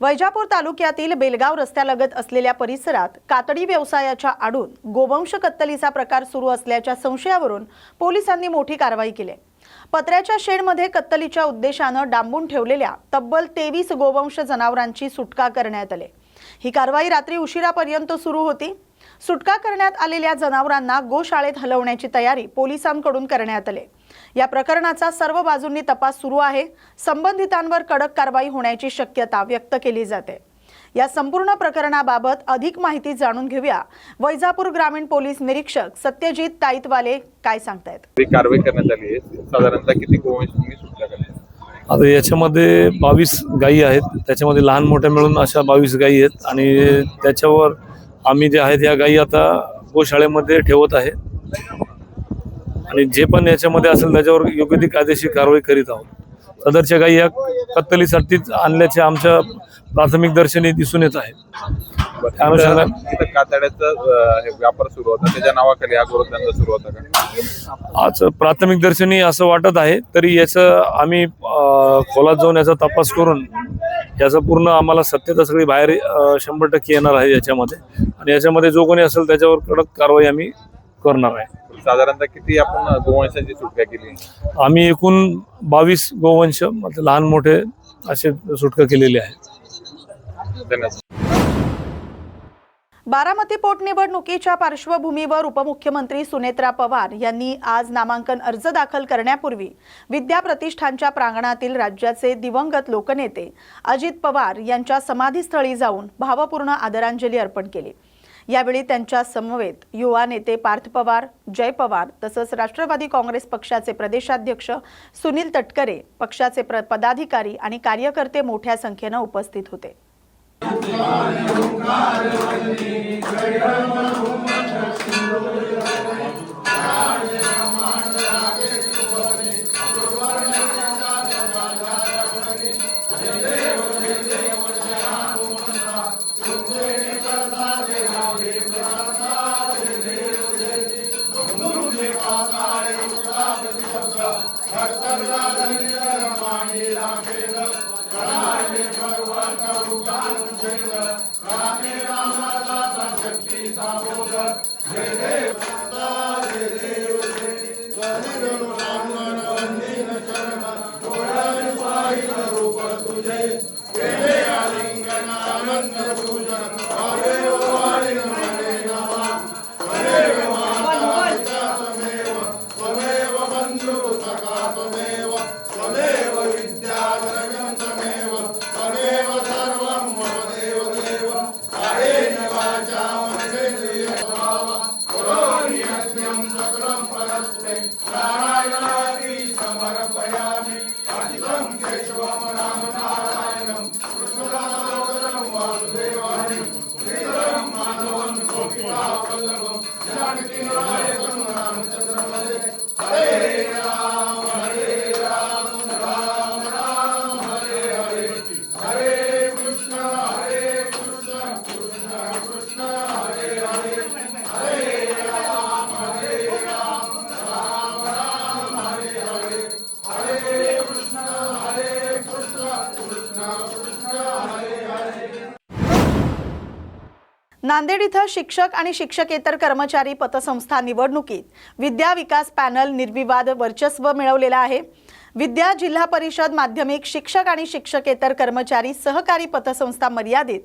वैजापूर तालुक्यातील बेलगाव रस्त्यालगत असलेल्या परिसरात कातडी व्यवसायाच्या आडून गोवंश कत्तलीचा प्रकार सुरू असल्याच्या संशयावरून पोलिसांनी मोठी कारवाई केली। पत्र्याच्या शेडमध्ये कत्तलीच्या उद्देशाने डांबून ठेवलेल्या तब्बल 23 गोवंश जनावरांची सुटका करण्यात आली। ही कारवाई रात्री उशिरापर्यंत सुरू होती। सुटका करण्यात आलेल्या जनावरांना गोशाळेत हलवण्याची तयारी पोलिसांकडून करण्यात आली। या प्रकरणाचा सर्व बाजूंनी तपास सुरू आहे। संबंधितांवर कडक कारवाई होण्याची शक्यता व्यक्त केली जाते। या संपूर्ण प्रकरणाबाबत अधिक माहिती जाणून घेऊया। वैजापूर ग्रामीण पोलीस निरीक्षक सत्यजित ताईतवाले काय सांगतायत। कारवाई करण्यात आली आहे। साधारणतः किती गोवंश तुम्ही सुटका केल्या? आता याच्यामध्ये 22 गायी आहेत। त्याच्यामध्ये लहान मोठ्या मिळून अशा 22 गायी आहेत आणि त्याच्यावर आम्ही जे आहेत या गायी आता गोशाळेमध्ये ठेवत आहे आणि जे पण याच्यामध्ये असेल त्याच्यावर योग्य ती कायदेशीर कारवाई करीत आहोत। सदरच्या गायी या कत्तलीसाठीच आणल्याचे आमच्या प्राथमिक दर्शनी दिसून येत आहे। त्या अनुषंगाने कातड्याचा व्यापार सुरू होता, त्याच्या नावाखाली हा गोरखधंदा सुरू होता का? आज प्राथमिक दर्शनी असं वाटत आहे, तरी याचं आम्ही खोलात जाऊन याचा तपास करून याचा पूर्ण आम्हाला सत्यता सगळी बाहेर 100% येणार आहे याच्यामध्ये, आणि याच्यामध्ये जो कोणी असेल त्याच्यावर कडक कारवाई आम्ही करणार आहे। साधारणतः किती आपण गोवंशांची सुटका केली? आम्ही एकूण 22 गोवंश लहान मोठे असे सुटका केलेले आहे। धन्यवाद। बारामती पोटनिवडणुकीच्या पार्श्वभूमीवर उपमुख्यमंत्री सुनेत्रा पवार यांनी आज नामांकन अर्ज दाखल करण्यापूर्वी विद्या प्रतिष्ठानच्या प्रांगणातील राज्याचे दिवंगत लोकनेते अजित पवार यांच्या समाधीस्थळी जाऊन भावपूर्ण आदरांजली अर्पण केली। यावेळी त्यांच्या समवेत युवा नेते पार्थ पवार, जय पवार तसंच राष्ट्रवादी काँग्रेस पक्षाचे प्रदेशाध्यक्ष सुनील तटकरे, पक्षाचे पदाधिकारी आणि कार्यकर्ते मोठ्या संख्येने उपस्थित होते। नांदेड इथं शिक्षक आणि शिक्षकेतर कर्मचारी पतसंस्था निवडणुकीत विद्या विकास पॅनल निर्विवाद वर्चस्व मिळवलेला आहे। विद्या जिल्हा परिषद माध्यमिक शिक्षक आणि शिक्षकेतर कर्मचारी सहकारी पतसंस्था मर्यादित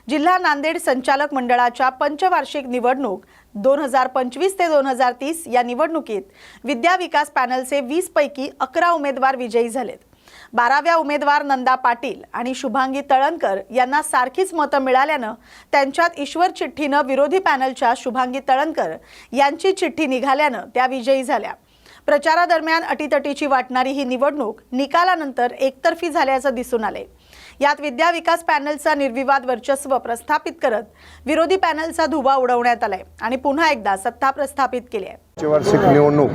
जिल्हा नांदेड संचालक मंडळाच्या पंचवार्षिक निवडणूक 2025 ते 2030 या निवडणुकीत विद्या विकास पॅनलचे 20 पैकी 11 उमेदवार विजयी झालेत। 12व्या उमेदवार नंदा पाटील आणि शुभांगी तळणकर यांना सारखीच मतं मिळाल्यानं त्यांच्यात ईश्वर चिठ्ठीनं विरोधी पॅनलच्या शुभांगी तळणकर यांची चिठ्ठी निघाल्यानं त्या विजयी झाल्या। प्रचारादरम्यान अटीतटीची वाटणारी ही निवडणूक निकालानंतर एकतर्फी झाल्याचं दिसून आले। यात विद्या विकास पॅनलचा निर्विवाद वर्चस्व प्रस्थापित करत विरोधी पॅनलचा धुवा उडवण्यात आलाय आणि पुन्हा एकदा सत्ता प्रस्थापित केली आहे। वार्षिक निवडणूक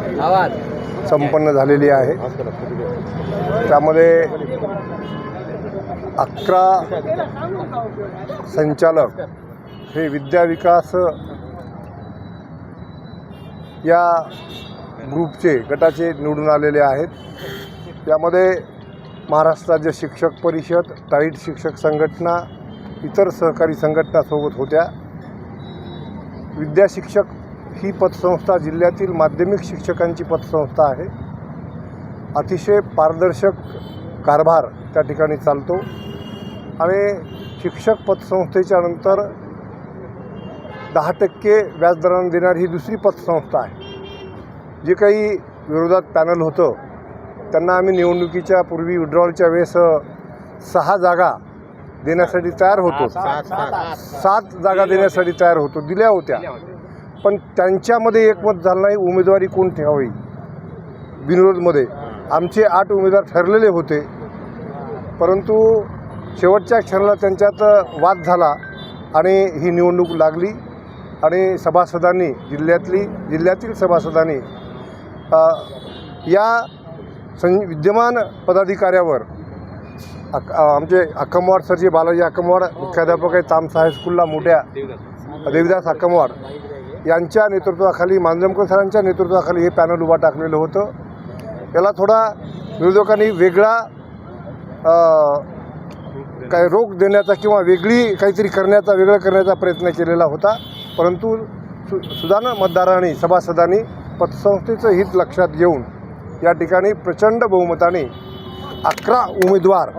संपन्न झालेली आहे। त्यामध्ये 11 संचालक हे विद्या विकास या ग्रुपचे गटाचे निवडून आलेले आहेत। यामध्ये महाराष्ट्र राज्य शिक्षक परिषद, टाईट शिक्षक संघटना, इतर सहकारी संघटनासोबत होत्या. विद्याशिक्षक ही पतसंस्था जिल्ह्यातील माध्यमिक शिक्षकांची पतसंस्था आहे. अतिशय पारदर्शक कारभार त्या ठिकाणी चालतो आणि शिक्षक पतसंस्थेच्या नंतर 10% व्याजदराने देणारी ही दुसरी पतसंस्था आहे. जे काही विरोधात पॅनल होतं त्यांना आम्ही निवडणुकीच्या पूर्वी विड्रॉलच्या वेळेस 6 जागा देण्यासाठी तयार होतो. 7 जागा देण्यासाठी तयार होतो, दिल्या होत्या. पण त्यांच्यामध्ये एकमत झालं नाही उमेदवारी कोण ठेवावी. बिनविरोधमध्ये आमचे 8 उमेदवार ठरलेले होते, परंतु शेवटच्या क्षणाला त्यांच्यात वाद झाला आणि ही निवडणूक लागली आणि सभासदांनी जिल्ह्यातील सभासदांनी या विद्यमान पदाधिकाऱ्यावर आमचे अक्कमवाड सरचे बालाजी अक्कमवाड, मुख्याध्यापक आहे तामसा हायस्कूलला मोठ्या, देविदास अक्कमवाड यांच्या नेतृत्वाखाली, मांजमकर सरांच्या नेतृत्वाखाली हे पॅनल उभा टाकलेलं होतं. याला थोडा विरोधकांनी वेगळा काय रोख देण्याचा किंवा काहीतरी वेगळं करण्याचा प्रयत्न केलेला होता. परंतु सुधारणा मतदारांनी, सभासदांनी पतसंस्थेचं हित लक्षात घेऊन या ठिकाणी प्रचंड बहुमताने 11 उमेदवार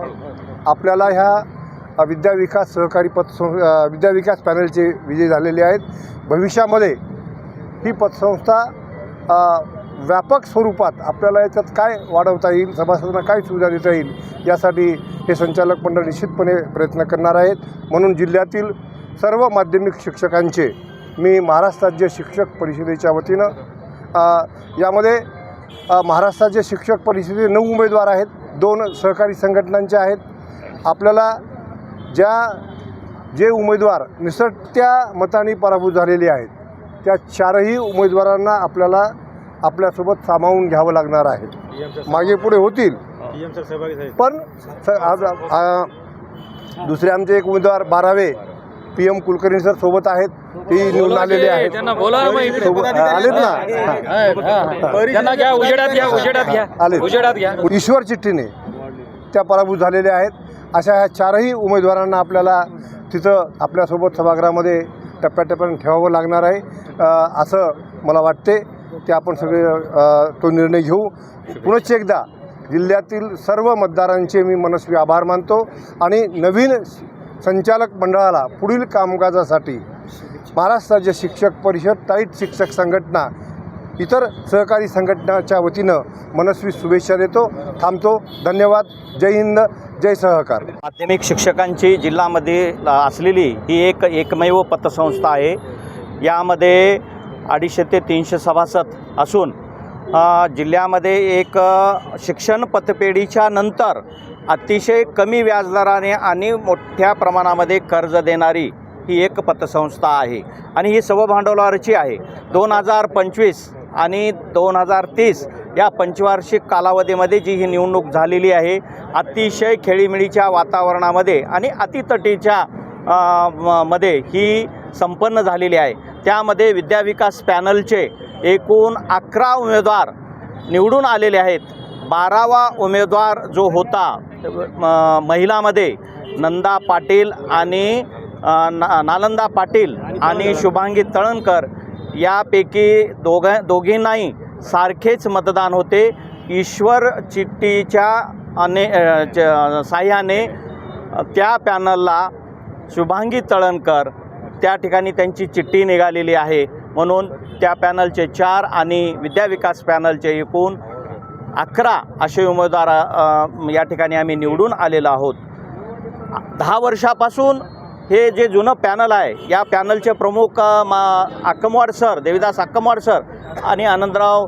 आपल्याला ह्या विद्याविकास सहकारी विद्याविकास पॅनलचे विजयी झालेले आहेत. भविष्यामध्ये ही पतसंस्था व्यापक स्वरूपात आपल्याला याच्यात काय वाढवता येईल, सभासदांना काय सुविधा देता येईल यासाठी हे संचालक मंडळ निश्चितपणे प्रयत्न करणार आहेत. म्हणून जिल्ह्यातील सर्व माध्यमिक शिक्षकांचे मी महाराष्ट्र राज्य शिक्षक परिषदेच्या वतीनं यामध्ये महाराष्ट्र राज्य शिक्षक परिषदेचे 9 उमेदवार आहेत, 2 सहकारी संघटनांचे आहेत. आपल्याला जे उमेदवार निसटत्या मताने पराभूत झालेले आहेत त्या 4ही उमेदवारांना आपल्याला आपल्यासोबत सामावून घ्यावं लागणार आहे. मागे पुढे होतील, पण दुसरे आमचे एक उमेदवार 12वे PM कुलकर्णी सर सोबत आहेत, ते निवडून आलेले आहेत. आलेत ना, ईश्वर चिठ्ठीने त्या पराभूत झालेल्या आहेत. अशा ह्या 4ही उमेदवारांना आपल्याला तिथं आपल्यासोबत सभागृहामध्ये टप्प्याटप्प्याने ठेवावं लागणार आहे असं मला वाटते. ते आपण सगळे तो निर्णय घेऊ. पुनश्च एकदा जिल्ह्यातील सर्व मतदारांचे मी मनस्वी आभार मानतो आणि नवीन संचालक मंडळाला पुढील कामकाजासाठी महाराष्ट्र राज्य शिक्षक परिषद, टाईट शिक्षक संघटना, इतर सहकारी संघटनाच्या वतीनं मनस्वी शुभेच्छा देतो. थांबतो. धन्यवाद. जय हिंद, जय सहकार. माध्यमिक शिक्षकांची जिल्ह्यामध्ये असलेली ही एकमेव पतसंस्था आहे. यामध्ये 250 ते 300 सभासद असून जिल्ह्यामध्ये एक शिक्षण पतपेढीच्या नंतर अतिशय कमी व्याजदराने आणि मोठ्या प्रमाणामध्ये कर्ज देणारी ही एक पतसंस्था आहे आणि ही सर्व भांडवलावरची आहे. 2025 आणि 2030 या पंचवार्षिक कालावधीमध्ये जी ही निवडणूक झालेली आहे, अतिशय खेळीमेळीच्या वातावरणामध्ये आणि अतितटीच्या मध्ये ही संपन्न झालेली आहे. त्यामध्ये विद्याविकास पॅनलचे एकूण 11 उमेदवार निवडून आलेले आहेत. 12वा उमेदवार जो होता महिलामध्ये नंदा पाटील आणि नालंदा पाटील आणि शुभांगी तळणकर यापैकी दोघींनाही सारखेच मतदान होते. ईश्वर चिठ्ठीच्या साह्याने त्या पॅनलला शुभांगी तळणकर त्या ठिकाणी त्यांची चिठ्ठी निघालेली आहे. म्हणून त्या पॅनलचे 4 आणि विद्याविकास पॅनलचे एकूण 11 असे उमेदवार या ठिकाणी आम्ही निवडून आलेलो आहोत. 10 वर्षापासून हे जे जुनं पॅनल आहे या पॅनलचे प्रमुख अक्कमवाड सर, देविदास अक्कमवाड सर आणि आनंदराव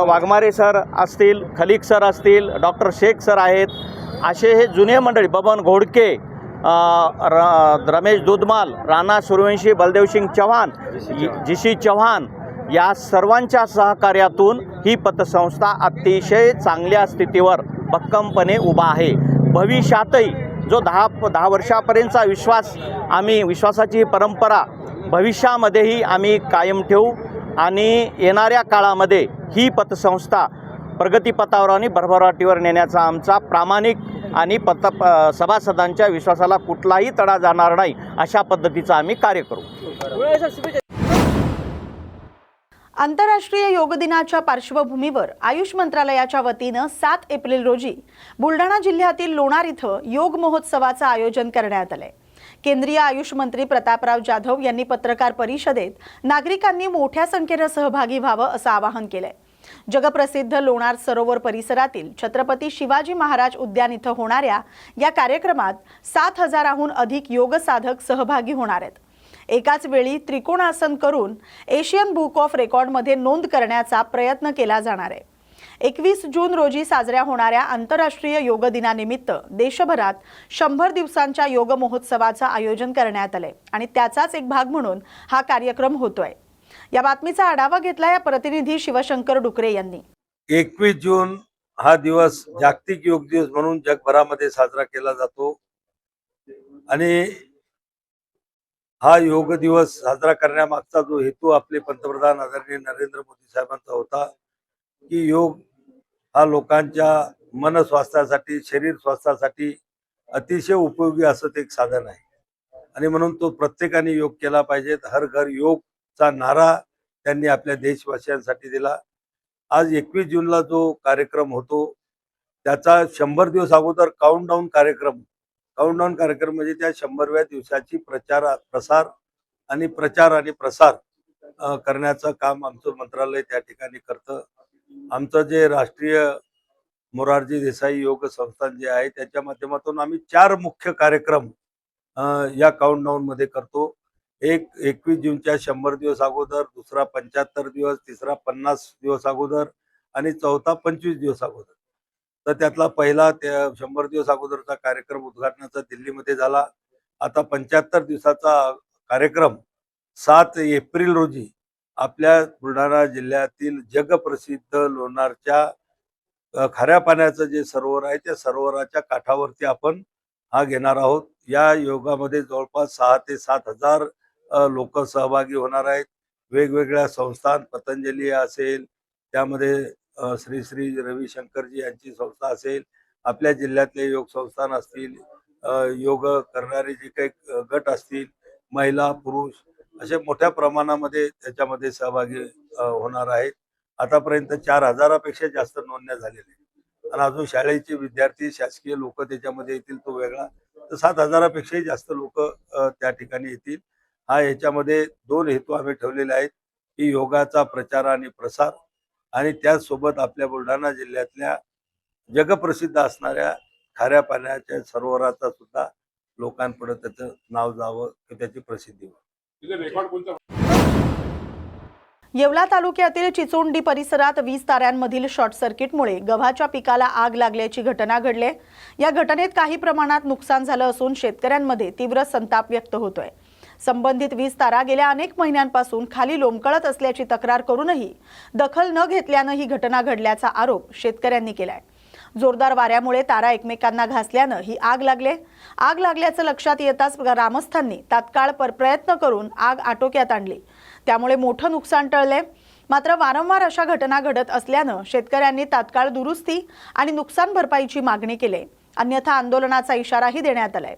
वाघमारे सर असतील, खलीक सर असतील, डॉक्टर शेख सर आहेत. असे हे जुने मंडळी, बबन घोडके, रमेश दुधमाल, राणा सूर्यवंशी, बलदेवसिंग चव्हाण, जीशी चव्हाण या सर्वांच्या सहकार्यातून ही पतसंस्था अतिशय चांगल्या स्थितीवर भक्कमपणे उभा आहे. भविष्यातही जो 10 वर्षापर्यंतचा विश्वासाची ही परंपरा भविष्यामध्येही आम्ही कायम ठेवू आणि येणाऱ्या काळामध्ये ही पतसंस्था प्रगतीपथावर आणि भरभराटीवर नेण्याचा आमचा प्रामाणिक आणि सभासदांच्या विश्वासाला कुठलाही तडा जाणार नाही अशा पद्धतीचं आम्ही कार्य करू. आंतरराष्ट्रीय योग दिनाच्या पार्श्वभूमीवर आयुष मंत्रालयाच्या वतीनं 7 एप्रिल रोजी बुलढाणा जिल्ह्यातील लोणार इथं योग महोत्सवाचं आयोजन करण्यात आलंय. केंद्रीय आयुष मंत्री प्रतापराव जाधव यांनी पत्रकार परिषदेत नागरिकांनी मोठ्या संख्येनं सहभागी व्हावं असं आवाहन केलंय. जगप्रसिद्ध लोणार सरोवर परिसरातील छत्रपती शिवाजी महाराज उद्यान इथं होणाऱ्या या कार्यक्रमात 7,000हून अधिक योग साधक सहभागी होणार आहेत. एकाच वेळी त्रिकोणासन करून एशियन बुक ऑफ रेकॉर्डमध्ये नोंद करण्याचा प्रयत्न केला जाणार आहे. 21 जून रोजी साजऱ्या होणाऱ्या आंतरराष्ट्रीय योग दिनानिमित्त देशभरात 100 दिवसांच्या योग महोत्सवाचं आयोजन करण्यात आलंय आणि त्याचाच एक भाग म्हणून हा कार्यक्रम होतोय. या बातमीचा आढावा घेतलाय प्रतिनिधी शिवशंकर डुकरे यांनी. 21 जून हा दिवस जागतिक योग दिवस म्हणून जगभरामध्ये साजरा केला जातो आणि हा योग दिवस साजरा करण्यामागचा जो हेतू आपले पंतप्रधान आदरणीय नरेंद्र मोदी साहेबांचा होता की योग हा लोकांच्या मन स्वास्थ्यासाठी, शरीर स्वास्थ्यासाठी अतिशय उपयोगी असं ते एक साधन आहे आणि म्हणून तो प्रत्येकाने योग केला पाहिजे. हर घर योगचा नारा त्यांनी आपल्या देशवासियांसाठी दिला. आज 21 जूनला जो कार्यक्रम होतो त्याचा 100 दिवस अगोदर काउंटडाऊन कार्यक्रम म्हणजे त्या 100व्या दिवसाची प्रचार आणि प्रसार करण्याचं काम आमचं मंत्रालय त्या ठिकाणी करतं. आमचं जे राष्ट्रीय मोरारजी देसाई योग संस्थान जे आहे त्याच्या माध्यमातून आम्ही 4 मुख्य कार्यक्रम या काउंटडाऊन मध्ये करतो. एक 21 जूनच्या 100 दिवस अगोदर, दुसरा 75 दिवस, तिसरा 50 दिवस अगोदर आणि चौथा 25 दिवस अगोदर. तर त्यातला पहिला 100 दिवस अगोदरचा कार्यक्रम उद्घाटनाचा दिल्लीमध्ये झाला. आता 75 दिवसाचा कार्यक्रम 7 एप्रिल रोजी आपल्या बुलढाणा जिल्ह्यातील जगप्रसिद्ध लोणारच्या खाऱ्या पाण्याचं जे सरोवर आहे त्या सरोवराच्या काठावरती आपण हा घेणार आहोत. या योगामध्ये जवळपास 6,000 ते 7,000 लोक सहभागी होणार आहेत. वेगवेगळ्या संस्थान, पतंजली असेल, त्यामध्ये श्री श्री रविशंकरजी यांची संस्था असेल, आपल्या जिल्ह्यातले योग संस्थान असतील, योग करणारे जे काही गट असतील, महिला पुरुष असे मोठ्या प्रमाणामध्ये त्याच्यामध्ये सहभागी होणार आहेत. आतापर्यंत 4,000पेक्षा जास्त नोंदण्या झालेल्या आहेत आणि अजून शाळेचे विद्यार्थी, शासकीय लोक त्याच्यामध्ये येतील तो वेगळा. तर 7,000पेक्षाही जास्त लोक त्या ठिकाणी येतील. हा याच्यामध्ये 2 हेतू आम्ही ठेवलेले आहेत की योगाचा प्रचार आणि प्रसार आणि त्याचसोबत आपल्या बुलढाणा जिल्ह्यातल्या जगप्रसिद्ध असणाऱ्या खाऱ्या पाण्याच्या सरोवराचा सुद्धा लोकांपुढे त्याचं नाव जावं, त्याची प्रसिद्धी व्हावी. येवला तालुक्यातील चिचोंडी परिसरात 20 ताऱ्यांमधील शॉर्ट सर्किटमुळे गव्हाच्या पिकाला आग लागल्याची घटना घडली. या घटनेत काही प्रमाणात नुकसान झालं असून शेतकऱ्यांमध्ये तीव्र संताप व्यक्त होतोय. संबंधित 20 तारा गेल्या अनेक महिन्यांपासून खाली लोंबकळत असल्याची तक्रार करूनही दखल न घेतल्यानं ही घटना घडल्याचा आरोप शेतकऱ्यांनी केलाय. जोरदार वाऱ्यामुळे तारा एकमेकांना घासल्यानं ही आग लागल्याचं लक्षात येताच ग्रामस्थांनी तात्काळ प्रयत्न करून आग आटोक्यात आणली. त्यामुळे मोठं नुकसान टळले. मात्र वारंवार अशा घटना घडत असल्यानं शेतकऱ्यांनी तात्काळ दुरुस्ती आणि नुकसान भरपाईची मागणी केली. अन्यथा आंदोलनाचा इशाराही देण्यात आलाय.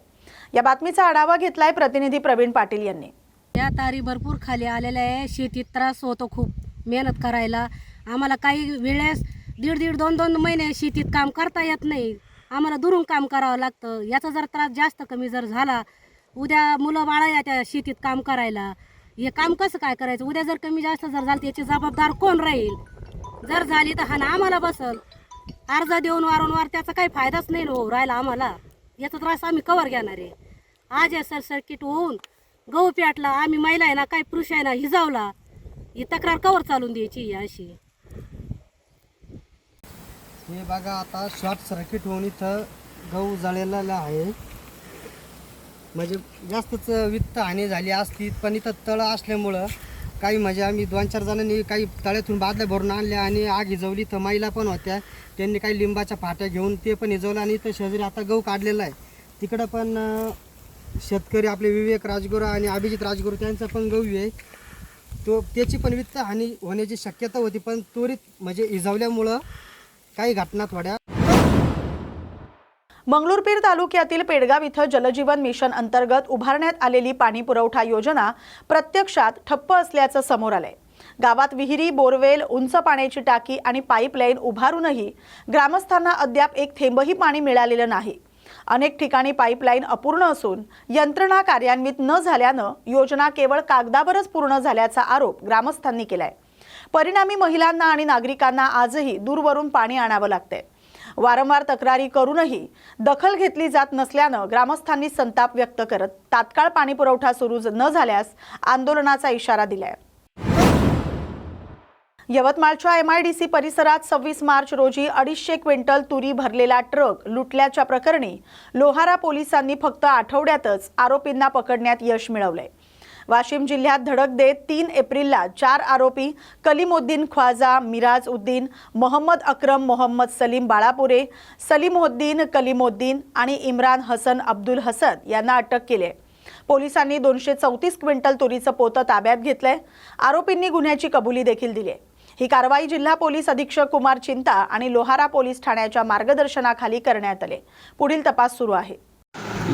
या बातमीचा आढावा घेतलाय प्रतिनिधी प्रवीण पाटील यांनी. या तारी भरपूर खाली आलेल्या आहे. शेतीत त्रास होतो खूप मेहनत करायला. आम्हाला काही वेळेस 1.5-2 महिने शेतीत काम करता येत नाही. आम्हाला दुरून काम करावं लागतं. याचा जर त्रास जास्त कमी जर झाला, उद्या मुलं बाळा या शेतीत काम करायला, हे काम कसं काय करायचं? उद्या जर कमी जास्त जर झालं याची जबाबदार कोण राहील? जर झाली तर हा ना आम्हाला बसल. अर्ज देऊन वारंवार त्याचा काही फायदाच नाही हो राहिला आम्हाला. याचा त्रास आम्ही कवर घेणार आहे. आज या सर्किट होऊन गहू पेटला, आम्ही महिला आहे ना, काही पुरुष आहे ना, हिजावला. ही तक्रार कवर चालून द्यायची अशी. हे बघा, आता शॉर्ट सर्किट होऊन इथं गहू जळलेला आहे. म्हणजे जास्तच वित्त हानी झाली असती, पण इथं तळ असल्यामुळं काही म्हणजे आम्ही 2-4 जणांनी काही तळ्यातून बादल्या भरून आणल्या आणि आग हिजवली. तर महिला पण होत्या, त्यांनी काही लिंबाच्या फाट्या घेऊन ते पण हिजवलं आणि इथं शेजारी आता गहू काढलेला आहे. तिकडं पण शेतकरी आपले विवेक राजगुरू आणि अभिजित राजगुरू त्यांचा पण गहू आहे. त्याची पण वित्त हानी होण्याची शक्यता होती, पण त्वरित म्हणजे हिजवल्यामुळं काही घटना थोड्या मंगरुळपीर तालुक्यातील पेडगाव इथं जलजीवन मिशन अंतर्गत उभारण्यात आलेली पाणी पुरवठा योजना प्रत्यक्षात ठप्प असल्याचं समोर आलंय। गावात विहिरी, बोरवेल, उंच पाण्याची टाकी आणि पाईपलाईन उभारूनही ग्रामस्थांना अद्याप एक थेंबही पाणी मिळालेलं नाही। अनेक ठिकाणी पाईपलाईन अपूर्ण असून यंत्रणा कार्यान्वित न झाल्यानं योजना केवळ कागदावरच पूर्ण झाल्याचा आरोप ग्रामस्थांनी केलाय। परिणामी महिलांना आणि नागरिकांना आजही दूरवरून पाणी आणावं लागतंय। वारंवार तक्रारी करूनही दखल घेतली जात नसल्यानं ग्रामस्थांनी संताप व्यक्त करत तात्काळ पाणी पुरवठा सुरू न झाल्यास आंदोलनाचा इशारा दिलाय। यवतमाळच्या MIDC परिसरात 26 मार्च रोजी 250 क्विंटल तुरी भरलेला ट्रक लुटल्याच्या प्रकरणी लोहारा पोलिसांनी फक्त आठवड्यातच आरोपींना पकडण्यात यश मिळवलंय। वाशिम जिल्ह्यात धडक देत 3 एप्रिलला 4 आरोपी कलीमुद्दीन ख्वाजा, मिराज उद्दीन, मोहम्मद अक्रम, मोहम्मद सलीम बाळापुरे, सलीमुद्दीन कलीमुद्दीन आणि इम्रान हसन अब्दुल हसन यांना अटक केली। पोलिसांनी 234 क्विंटल तुरीचं पोतं ताब्यात घेतलंय। आरोपींनी गुन्ह्याची कबुली देखील दिली। ही कारवाई जिल्हा पोलीस अधीक्षक कुमार चिंता आणि लोहारा पोलीस ठाण्याच्या मार्गदर्शनाखाली करण्यात आले। पुढील तपास सुरू आहे।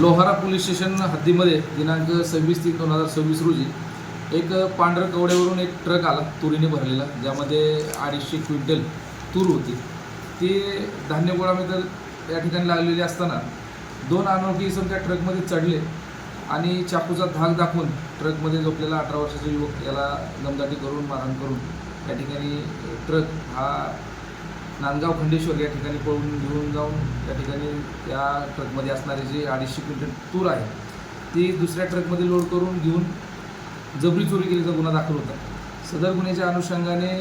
लोहारा पोलीस स्टेशन हद्दीमध्ये दिनांक 26/3/2026 रोजी एक पांढर कवड्यावरून एक ट्रक आला तुरीने भरलेला, ज्यामध्ये 250 क्विंटल तूर होती। ती धान्य गोळामध्ये या ठिकाणी लागलेली असताना 2 अनोळखी इसम त्या ट्रकमध्ये चढले आणि चाकूचा धाक दाखवून ट्रकमध्ये झोपलेला 18 वर्षाचा युवक याला दमदाटी करून मारहाण करून या ठिकाणी ट्रक हा नांदगाव खंडेश्वर या ठिकाणी पळून घेऊन जाऊन त्या ठिकाणी त्या ट्रकमध्ये असणारे जे 250 क्विंटल तूर आहे ती दुसऱ्या ट्रकमध्ये लोड करून घेऊन जबरी चोरी केल्याचा गुन्हा दाखल होता। सदर गुन्ह्याच्या अनुषंगाने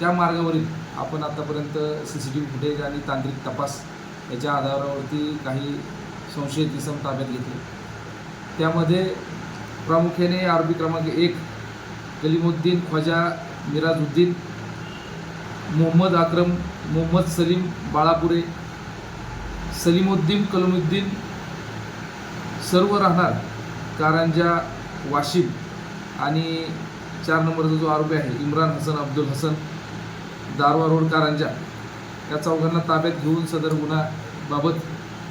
त्या मार्गावरील आपण आतापर्यंत CCTV फुटेज आणि तांत्रिक तपास याच्या आधारावरती काही संशयित इसम ताब्यात घेतले। त्यामध्ये प्रामुख्याने आरोपी क्रमांक 1 कलीमुद्दीन ख्वाजा, मिराजुद्दीन, मोहम्मद अक्रम, मोहम्मद सलीम बाळापुरे, सलीमुद्दीन कलीमुद्दीन सर्व राहणार कारंजा वाशिम आणि 4 नंबरचा जो आरोपी आहे इम्रान हसन अब्दुल हसन दारवा रोड कारंजा या चौघांना ताब्यात घेऊन सदर गुन्ह्याबाबत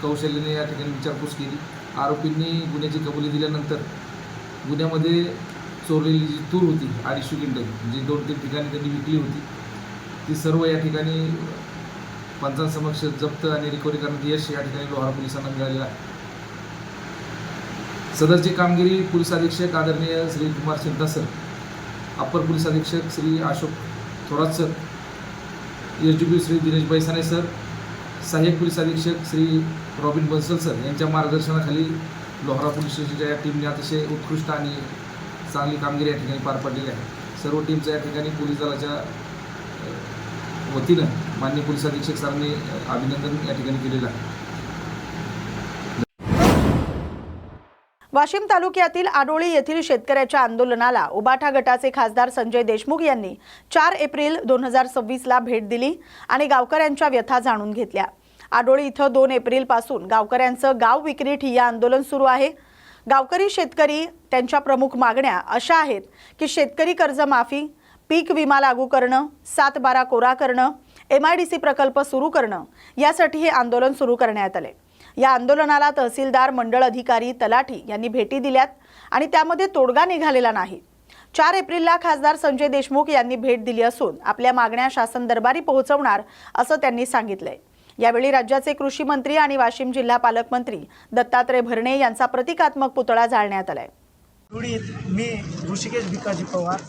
कौशल्याने या ठिकाणी विचारपूस केली। आरोपींनी गुन्ह्याची कबुली दिल्यानंतर गुन्ह्यामध्ये चोरलेली जी तूर होती 250 क्विंटल जी 2-3 ठिकाणी त्यांनी विकली होती ती सर्व या ठिकाणी पंचांसमक्ष जप्त आणि रिकव्हरी करण्यात यश या ठिकाणी लोहारा पोलिसांना मिळालेलं आहे। सदरची कामगिरी पोलीस अधीक्षक आदरणीय श्री कुमार चिंता सर, अप्पर पोलीस अधीक्षक Shri Ashok Thorat sir, SDPO Shri Dinesh बैसाने sir, सहाय्यक पोलीस अधीक्षक श्री रॉबिन बन्सल सर यांच्या मार्गदर्शनाखाली लोहारा पोलीस स्टेशनच्या या टीमने अतिशय उत्कृष्ट आणि चांगली कामगिरी या ठिकाणी पार पडलेली आहे। सर्व टीमचं या ठिकाणी पोलीस दलाच्या वतीनं माननीय पोलीस अधीक्षक सरांनी अभिनंदन या ठिकाणी केलेलं आहे। वाशिम तालुक्यातील आडोळी येथील शेतकऱ्याच्या आंदोलनाला उबाठा गटाचे खासदार संजय देशमुख यांनी 4 एप्रिल 2026 ला भेट दिली आणि गावकऱ्यांच्या व्यथा जाणून घेतल्या। आडोळी इथं 2 एप्रिल पासून गावकऱ्यांचं गाव विक्री ठिय्या आंदोलन सुरू आहे। गावकरी शेतकरी त्यांच्या प्रमुख मागण्या अशा आहेत की शेतकरी कर्जमाफी, पीक विमा लागू करणं, 7/12 कोरा करणं, MIDC प्रकल्प सुरू करणं यासाठी हे आंदोलन सुरू करण्यात आले। या आंदोलनाला तहसीलदार, मंडळ अधिकारी, तलाठी यांनी भेटी दिल्यात आणि त्यामध्ये तोडगा निघालेला नाही। 4 एप्रिलला खासदार संजय देशमुख यांनी भेट दिली असून आपल्या मागण्या शासन दरबारी पोहोचवणार असं त्यांनी सांगितलंय। यावेळी राज्याचे कृषी मंत्री आणि वाशिम जिल्हा पालकमंत्री दत्तात्रय भरणे यांचा प्रतिकात्मक पुतळा जाळण्यात आलाय। मी ऋषिकेश भिकाजी पवार,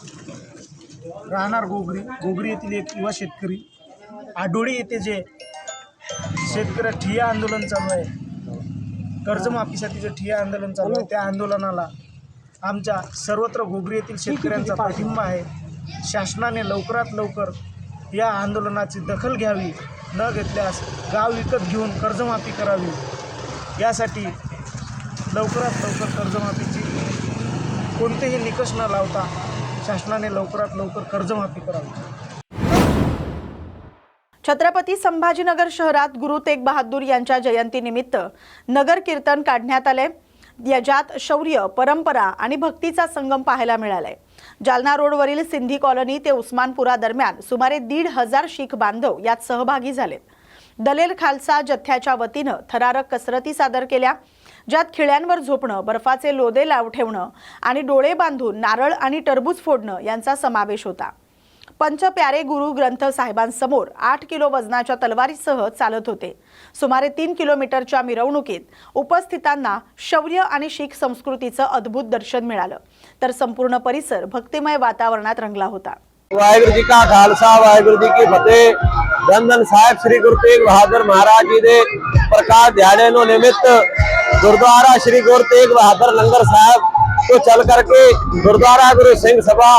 राहणार गोगरी येथील एक युवा शेतकरी। आडोळी येथे जे शेतकरी ठिय्या आंदोलन चालू आहे, कर्जमाफीसाठी जे ठिय्या आंदोलन चालू आहे, त्या आंदोलनाला आमच्या सर्वत्र गोगरी येथील शेतकऱ्यांचा पाठिंबा आहे। शासनाने लवकरात लवकर या आंदोलनाची दखल घ्यावी, न घेतल्यास गाव विकत घेऊन कर्जमाफी करावी। यासाठी लवकरात लवकर कर्जमाफीची कोणतेही निकष न लावता शासनाने लवकरात लवकर कर्जमाफी करावी। छत्रपती संभाजीनगर शहरात गुरु तेग बहादूर यांच्या जयंतीनिमित्त नगर कीर्तन काढण्यात आले। याच्यात शौर्य, परंपरा आणि भक्तीचा संगम पाहायला मिळालाय. जालना रोडवरील सिंधी कॉलनी ते उस्मानपुरा दरम्यान सुमारे 1,500 शीख बांधव यात सहभागी झालेत. दलेल खालसा जथ्याच्या वतीनं थरारक कसरती सादर केल्या, ज्यात खिळ्यांवर झोपणं, बर्फाचे लोदे लाव ठेवणं आणि डोळे बांधून नारळ आणि टरबूज फोडणं यांचा समावेश होता. पंच प्यारे गुरु ग्रंथ साहेबांसमोर 8 किलो वजनाच्या तलवारीसह चालत होते. सुमारे 3 किलोमीटरच्या मिरवणुकीत उपस्थितांना शौर्य आणि शीख संस्कृतीचं अद्भुत दर्शन मिळालं, तर संपूर्ण परिसर भक्तिमय वातावरणात रंगला होता. वाहेगुरु जी का खालसा, वाहेगुरु जी की फतेह। धन साहिब श्री गुरु तेग बहादुर महाराज जी दे प्रकाश दिहाड़े नो निमित्त गुरुद्वारा श्री गुरु तेग बहादुर लंगर साहब तो चल करके गुरुद्वारा गुरु सिंह सभा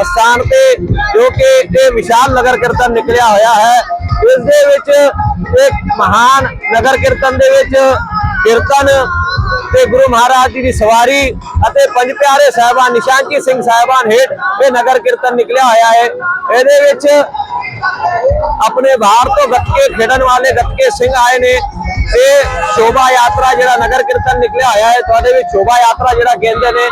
स्थान पे जो कि ये विशाल नगर कीर्तन निकलिया होया है। इस दे विच एक महान नगर कीर्तन दे विच कीर्तन ते गुरु महाराज जी की सवारी अते पंज प्यारे साहबान निशानजी सिंह साहबान हेठ ये नगर कीर्तन निकलिया होया है। ਇਹਦੇ ਵਿੱਚ अपने बाहर तो गतके खेडन वाले गतके सिंह आए ने ये शोभा यात्रा ਜਿਹੜਾ नगर कीर्तन निकलिया होया है। ਤੁਹਾਡੇ ਵਿੱਚ शोभा यात्रा ਜਿਹੜਾ ਕਹਿੰਦੇ ਨੇ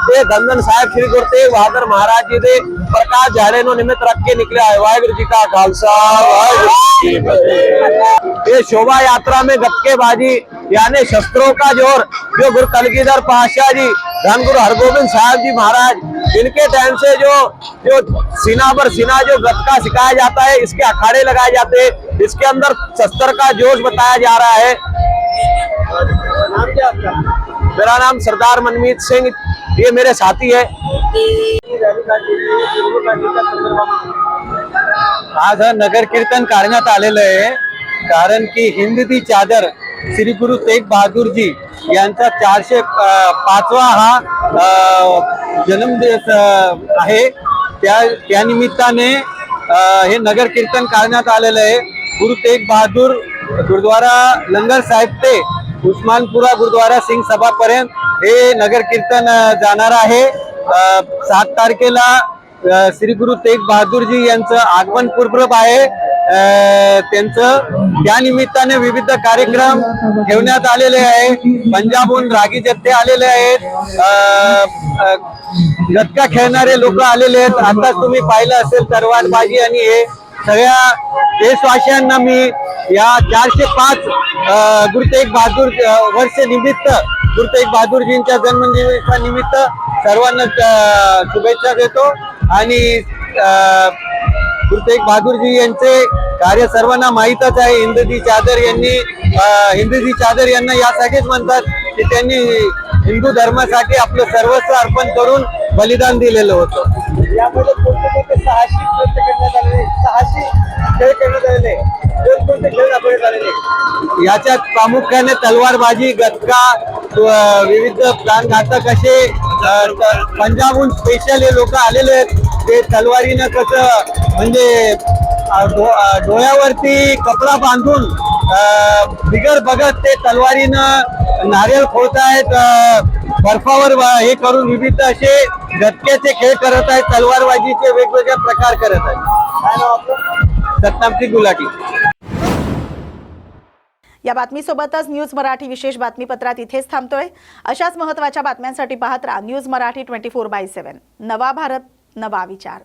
ਇਹ ਧੰਨ ਸਾਹਿਬ ਸ੍ਰੀ ਗੁਰੂ ਤੇਗ ਬਹਾਦਰ महाराज जी ਦੇ प्रकाश दिहाड़े नो निमित्त रख के निकलिया है। वाहेगुरु जी का खालसा, वाहेगुरु जी की फतेह। ये शोभा यात्रा में गतकेबाजी यानी शस्त्रों का जोर जो गुरु कलगीधर पातशाह जी धन गुरु हरगोबिंद साहब जी महाराज इनके टाइम से जो सीना पर सीना जो गतका सिखाया जाता है, इसके अखाड़े लगाए जाते हैं, इसके अंदर शस्त्र का जोश बताया जा रहा है। नाम क्या आपका? मेरा नाम सरदार मनमीत सिंह, ये मेरे साथी है। आज नगर कीर्तन काढण्यात आलेलं आहे, कारण की हिंद दी चादर श्री गुरु तेग बहादूर जी यांचा 405वा हा जन्मदिवस आहे। त्या निमित्ताने हे नगर कीर्तन काढण्यात आलेलं आहे। गुरु तेग बहादूर गुरुद्वारा लंगर साहेब ते उस्मानपुरा गुरुद्वारा सिंह सभा पर्यंत हे नगर कीर्तन जाणार आहे। 7 तारखेला श्री गुरु तेग बहादूर जी यांचं आगमन पूर्व आहे। त्यांचं त्या निमित्ताने विविध कार्यक्रम ठेवण्यात आलेले आहे। पंजाबहून रागी जत्थे आलेले आहेत, गतका खेळणारे लोक आलेले आहेत। आता तुम्ही पाहिलं असेल तरवारबाजी आणि हे सगळ्या देशवासियांना मी या 405 गुरु तेग बहादूर वर्ष निमित्त गुरु तेग बहादूरजींच्या जन्मदिवसानिमित्त सर्वांना शुभेच्छा देतो। आणि गुरु तेग बहादूरजी यांचे कार्य सर्वांना माहीतच आहे। हिंदजी चादर यांना यासाठीच म्हणतात की त्यांनी हिंदू धर्मासाठी आपलं सर्वस्व अर्पण करून बलिदान दिलेलं होतं। यामध्ये कोणते साहसी कृत्य करण्यात आलेले, साहसी खेळ करण्यात आलेले, कोणते खेळ दाखवण्यात आलेले? याच्यात प्रामुख्याने तलवारबाजी, गतका, विविध प्राणघातक असे पंजाबहून स्पेशल हे लोक आलेले आहेत। ते तलवारीनं कसं म्हणजे डोळ्यावरती कपडा बांधून बिगर बघत ते तलवारीनं नारळ फोडतायत, बर्फावर हे करून विविध असे गतक्याचे खेळ करत आहेत, तलवारबाजीचे वेगवेगळे प्रकार करत आहेत। काय नाव आपलं? सतनामसिंग गुलाटी। या बातमीसोबतच न्यूज मराठी विशेष बातमीपत्रात इथेच थांबतोय। अशाच महत्त्वाच्या बातम्यांसाठी पाहत राहा न्यूज मराठी 24/7। नवा भारत, नवा विचार।